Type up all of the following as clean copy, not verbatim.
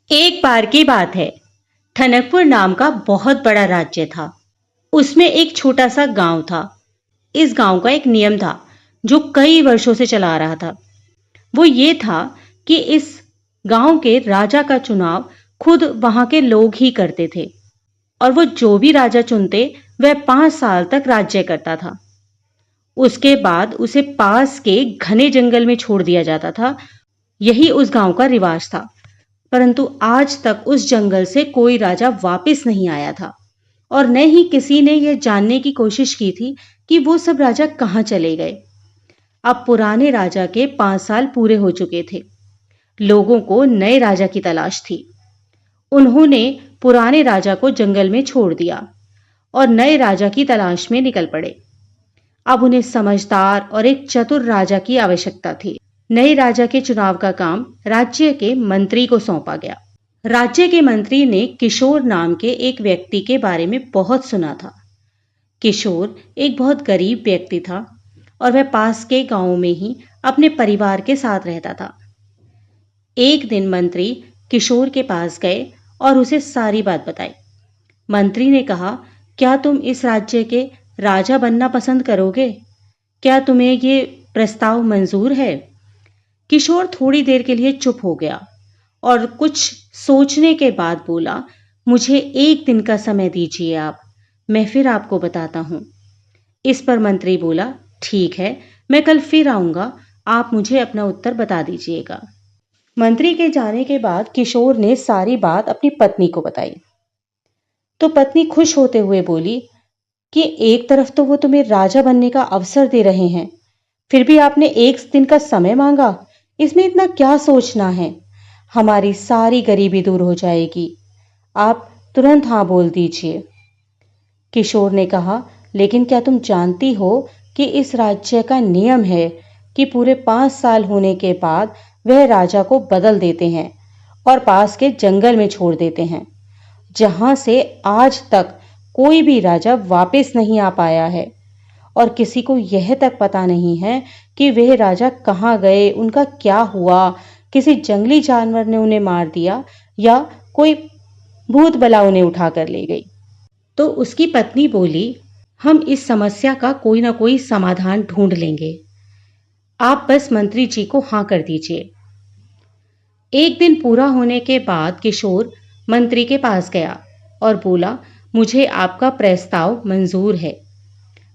एक बार की बात है। ठनकपुर नाम का बहुत बड़ा राज्य था। उसमें एक छोटा सा गांव था। इस गांव का एक नियम था जो कई वर्षों से चला आ रहा था। वो ये था कि इस गांव के राजा का चुनाव खुद वहां के लोग ही करते थे और वो जो भी राजा चुनते वह 5 साल तक राज्य करता था। उसके बाद उसे पास के घने जंगल में छोड़ दिया जाता था। यही उस गांव का रिवाज था। परंतु आज तक उस जंगल से कोई राजा वापस नहीं आया था और न ही किसी ने यह जानने की कोशिश की थी कि वो सब राजा कहां चले गए। अब पुराने राजा के 5 साल पूरे हो चुके थे। लोगों को नए राजा की तलाश थी। उन्होंने पुराने राजा को जंगल में छोड़ दिया और नए राजा की तलाश में निकल पड़े। अब उन्हें समझदार और एक चतुर राजा की आवश्यकता थी। नए राजा के चुनाव का काम राज्य के मंत्री को सौंपा गया। राज्य के मंत्री ने किशोर नाम के एक व्यक्ति के बारे में बहुत सुना था। किशोर एक बहुत गरीब व्यक्ति था और वह पास के गांव में ही अपने परिवार के साथ रहता था। एक दिन मंत्री किशोर के पास गए और उसे सारी बात बताई। मंत्री ने कहा, क्या तुम इस राज्य के राजा बनना पसंद करोगे? क्या तुम्हें ये प्रस्ताव मंजूर है? किशोर थोड़ी देर के लिए चुप हो गया और कुछ सोचने के बाद बोला, मुझे एक दिन का समय दीजिए आप, मैं फिर आपको बताता हूं। इस पर मंत्री बोला, ठीक है, मैं कल फिर आऊंगा, आप मुझे अपना उत्तर बता दीजिएगा। मंत्री के जाने के बाद किशोर ने सारी बात अपनी पत्नी को बताई। तो पत्नी खुश होते हुए बोली कि एक तरफ तो वो तुम्हें राजा बनने का अवसर दे रहे हैं, फिर भी आपने एक दिन का समय मांगा, इसमें इतना क्या सोचना है? हमारी सारी गरीबी दूर हो जाएगी, आप तुरंत हाँ बोल दीजिए। किशोर ने कहा, लेकिन क्या तुम जानती हो कि इस राज्य का नियम है कि पूरे 5 साल होने के बाद वह राजा को बदल देते हैं और पास के जंगल में छोड़ देते हैं, जहां से आज तक कोई भी राजा वापस नहीं आ पाया है और किसी को यह तक पता नहीं है कि वह राजा कहाँ गए, उनका क्या हुआ, किसी जंगली जानवर ने उन्हें मार दिया या कोई भूत बला उन्हें उठा कर ले गई। तो उसकी पत्नी बोली, हम इस समस्या का कोई ना कोई समाधान ढूंढ लेंगे, आप बस मंत्री जी को हाँ कर दीजिए। एक दिन पूरा होने के बाद किशोर मंत्री के पास गया और बोला, मुझे आपका प्रस्ताव मंजूर है,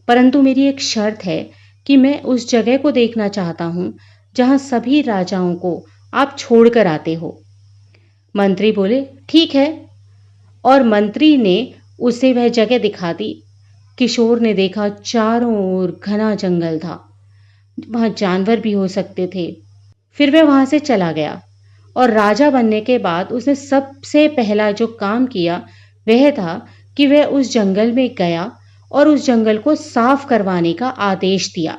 परंतु मेरी एक शर्त है कि मैं उस जगह को देखना चाहता हूं जहां सभी राजाओं को आप छोड़कर आते हो। मंत्री बोले, ठीक है, और मंत्री ने उसे वह जगह दिखा दी। किशोर ने देखा चारों ओर घना जंगल था, वहां जानवर भी हो सकते थे। फिर वह वहां से चला गया और राजा बनने के बाद उसने सबसे पहला जो काम किया वह था कि वह उस जंगल में गया और उस जंगल को साफ करवाने का आदेश दिया।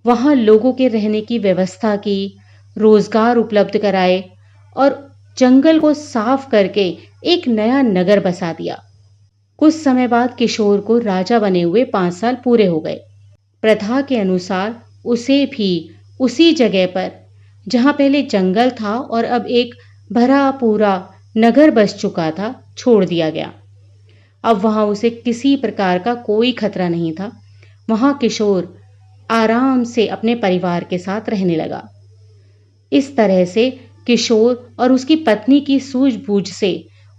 वहां लोगों के रहने की व्यवस्था की, रोजगार उपलब्ध कराए और जंगल को साफ करके एक नया नगर बसा दिया। कुछ समय बाद किशोर को राजा बने हुए 5 साल पूरे हो गए। प्रथा के अनुसार उसे भी उसी जगह पर, जहां पहले जंगल था और अब एक भरा पूरा नगर बस चुका था, छोड़ दिया गया। अब वहां उसे किसी प्रकार का कोई खतरा नहीं था। वहां किशोर आराम से अपने परिवार के साथ रहने लगा। इस तरह से किशोर और उसकी पत्नी की सूझबूझ से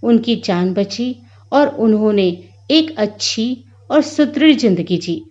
उनकी जान बची और उन्होंने एक अच्छी और सुदृढ़ जिंदगी जी।